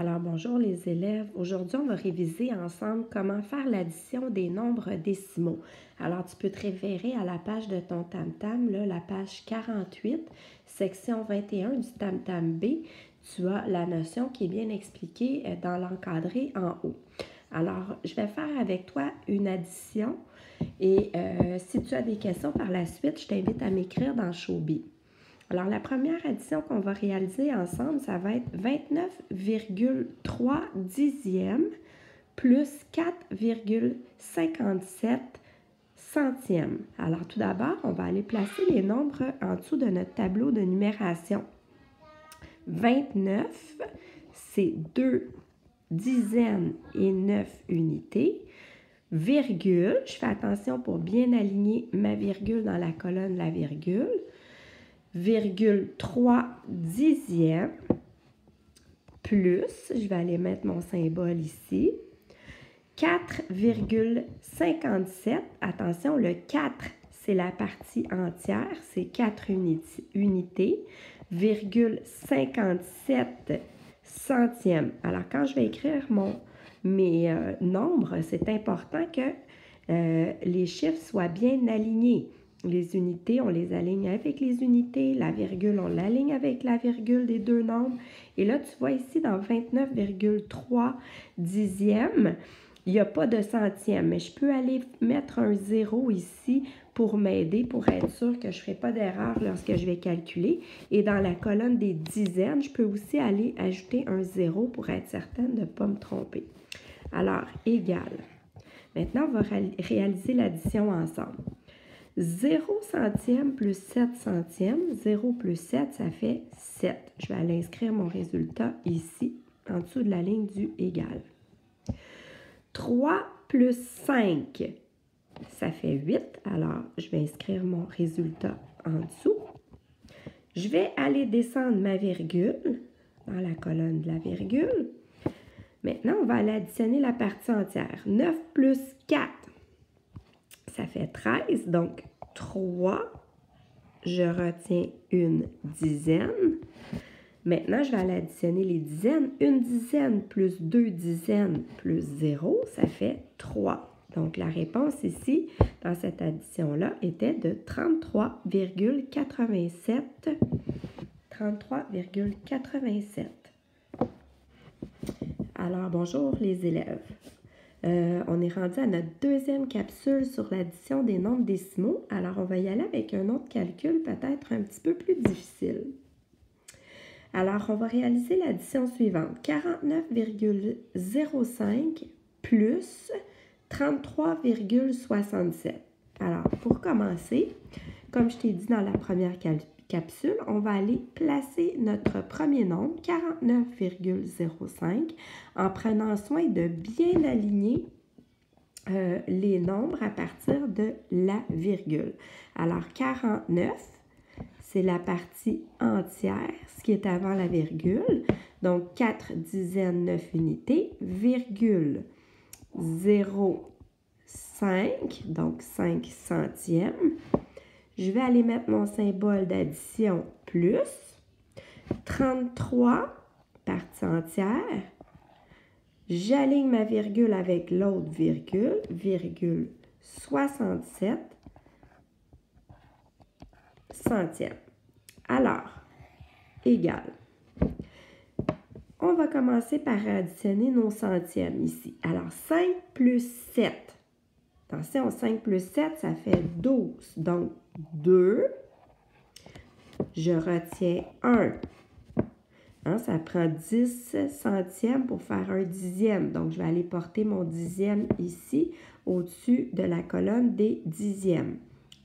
Alors bonjour les élèves, aujourd'hui on va réviser ensemble comment faire l'addition des nombres décimaux. Alors tu peux te référer à la page de ton tam-tam, là, la page 48, section 21 du tam-tam B. Tu as la notion qui est bien expliquée dans l'encadré en haut. Alors je vais faire avec toi une addition et si tu as des questions par la suite, je t'invite à m'écrire dans Showbie. Alors, la première addition qu'on va réaliser ensemble, ça va être 29,3 dixièmes plus 4,57 centièmes. Alors, tout d'abord, on va aller placer les nombres en dessous de notre tableau de numération. 29, c'est 2 dizaines et 9 unités. Virgule, je fais attention pour bien aligner ma virgule dans la colonne la virgule. 3 dixièmes plus, je vais aller mettre mon symbole ici, 4,57, attention, le 4, c'est la partie entière, c'est 4 unités, 57 centièmes. Alors, quand je vais écrire mes nombres, c'est important que les chiffres soient bien alignés. Les unités, on les aligne avec les unités. La virgule, on l'aligne avec la virgule des deux nombres. Et là, tu vois ici, dans 29,3 dixièmes, il n'y a pas de centième. Mais je peux aller mettre un 0 ici pour m'aider, pour être sûr que je ne ferai pas d'erreur lorsque je vais calculer. Et dans la colonne des dizaines, je peux aussi aller ajouter un 0 pour être certaine de ne pas me tromper. Alors, égal. Maintenant, on va réaliser l'addition ensemble. 0 centième plus 7 centièmes, 0 plus 7, ça fait 7. Je vais aller inscrire mon résultat ici, en dessous de la ligne du égal. 3 plus 5, ça fait 8. Alors, je vais inscrire mon résultat en dessous. Je vais aller descendre ma virgule dans la colonne de la virgule. Maintenant, on va aller additionner la partie entière. 9 plus 4. Ça fait 13, donc 3, je retiens une dizaine. Maintenant, je vais aller additionner les dizaines. Une dizaine plus 2 dizaines plus 0, ça fait 3. Donc, la réponse ici, dans cette addition-là, était de 33,87. 33,87. Alors, bonjour les élèves. On est rendu à notre deuxième capsule sur l'addition des nombres décimaux. Alors, on va y aller avec un autre calcul peut-être un petit peu plus difficile. Alors, on va réaliser l'addition suivante. 49,05 plus 33,67. Alors, pour commencer, comme je t'ai dit dans la première capsule, on va aller placer notre premier nombre, 49,05, en prenant soin de bien aligner les nombres à partir de la virgule. Alors, 49, c'est la partie entière, ce qui est avant la virgule. Donc, 4 dizaines, 9 unités, virgule 0,5, donc 5 centièmes. Je vais aller mettre mon symbole d'addition plus 33, partie entière. J'aligne ma virgule avec l'autre virgule, virgule 67 centièmes. Alors, égal. On va commencer par additionner nos centièmes ici. Alors, 5 plus 7. Attention, 5 plus 7, ça fait 12. Donc, 2. Je retiens 1. Hein, ça prend 10 centièmes pour faire un dixième. Donc, je vais aller porter mon dixième ici, au-dessus de la colonne des dixièmes.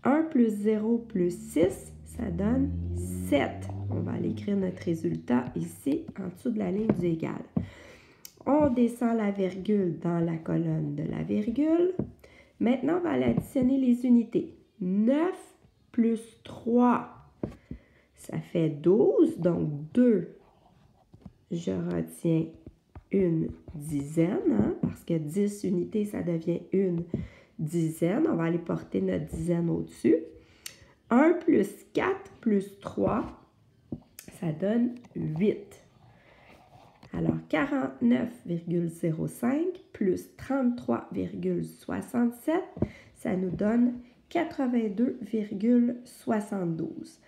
1 plus 0 plus 6, ça donne 7. On va aller écrire notre résultat ici, en dessous de la ligne du égal. On descend la virgule dans la colonne de la virgule. Maintenant, on va aller additionner les unités. 9 plus 3, ça fait 12. Donc, 2, je retiens une dizaine, hein, parce que 10 unités, ça devient une dizaine. On va aller porter notre dizaine au-dessus. 1 plus 4 plus 3, ça donne 8. Alors, 49,05 plus 33,67, ça nous donne 82,72.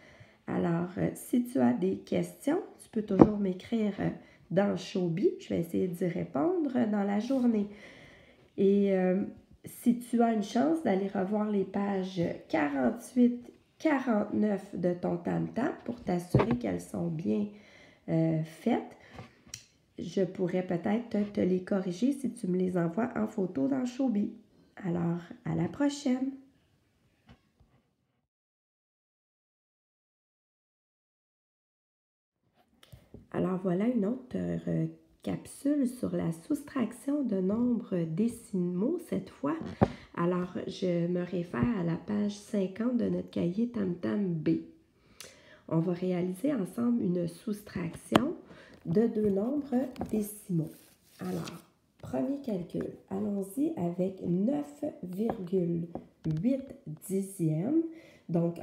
Alors, si tu as des questions, tu peux toujours m'écrire dans Showbie. Je vais essayer d'y répondre dans la journée. Et si tu as une chance d'aller revoir les pages 48, 49 de ton tam-tam pour t'assurer qu'elles sont bien faites, je pourrais peut-être te les corriger si tu me les envoies en photo dans Showbie. Alors, à la prochaine! Alors, voilà une autre capsule sur la soustraction de nombres décimaux cette fois. Alors, je me réfère à la page 50 de notre cahier Tam-Tam B. On va réaliser ensemble une soustraction de deux nombres décimaux. Alors, premier calcul. Allons-y avec 9,8 dixièmes. Donc,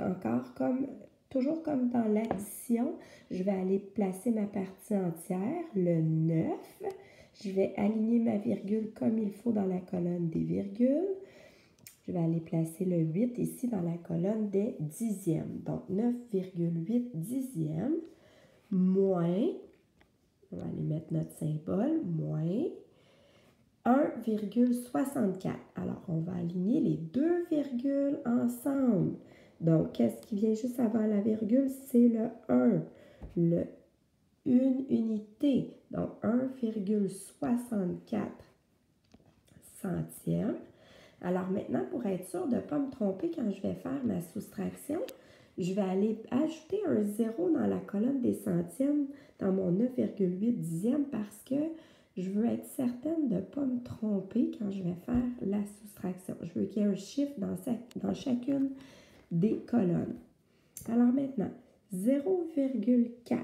toujours comme dans l'addition, je vais aller placer ma partie entière, le 9. Je vais aligner ma virgule comme il faut dans la colonne des virgules. Je vais aller placer le 8 ici dans la colonne des dixièmes. Donc, 9,8 dixièmes moins, on va aller mettre notre symbole, moins 1,64. Alors, on va aligner les deux virgules ensemble. Donc, qu'est-ce qui vient juste avant la virgule? C'est le 1, une unité. Donc, 1,64 centièmes. Alors maintenant, pour être sûr de ne pas me tromper quand je vais faire ma soustraction, je vais aller ajouter un 0 dans la colonne des centièmes dans mon 9,8 dixièmes parce que je veux être certaine de ne pas me tromper quand je vais faire la soustraction. Je veux qu'il y ait un chiffre dans chacune des colonnes. Alors maintenant, 0,4.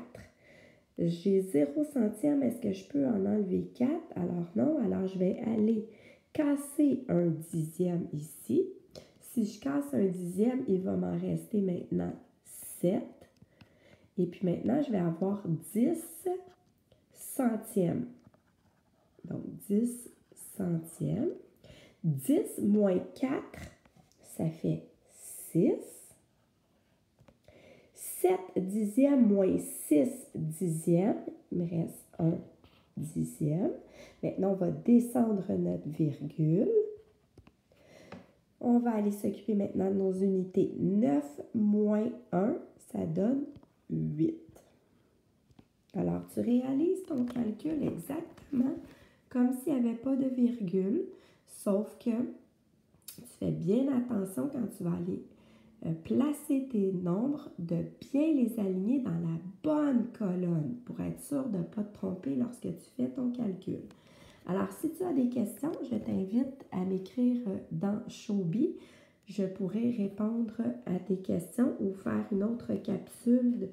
J'ai 0 centième. Est-ce que je peux en enlever 4? Alors non. Alors je vais aller casser un dixième ici. Si je casse un dixième, il va m'en rester maintenant 7. Et puis maintenant, je vais avoir 10 centièmes. Donc, 10 centièmes. 10 moins 4, ça fait 6. 7 dixièmes moins 6 dixièmes, il me reste 1 dixième. Maintenant, on va descendre notre virgule. On va aller s'occuper maintenant de nos unités. 9 moins 1, ça donne 8. Alors, tu réalises ton calcul exactement comme s'il n'y avait pas de virgule, sauf que tu fais bien attention quand tu vas aller placer tes nombres, de bien les aligner dans la bonne colonne pour être sûr de ne pas te tromper lorsque tu fais ton calcul. Alors, si tu as des questions, je t'invite à m'écrire dans Showbie. Je pourrai répondre à tes questions ou faire une autre capsule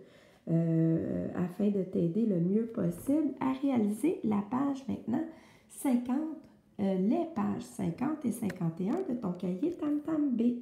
afin de t'aider le mieux possible à réaliser la page maintenant 50, les pages 50 et 51 de ton cahier Tam-Tam B.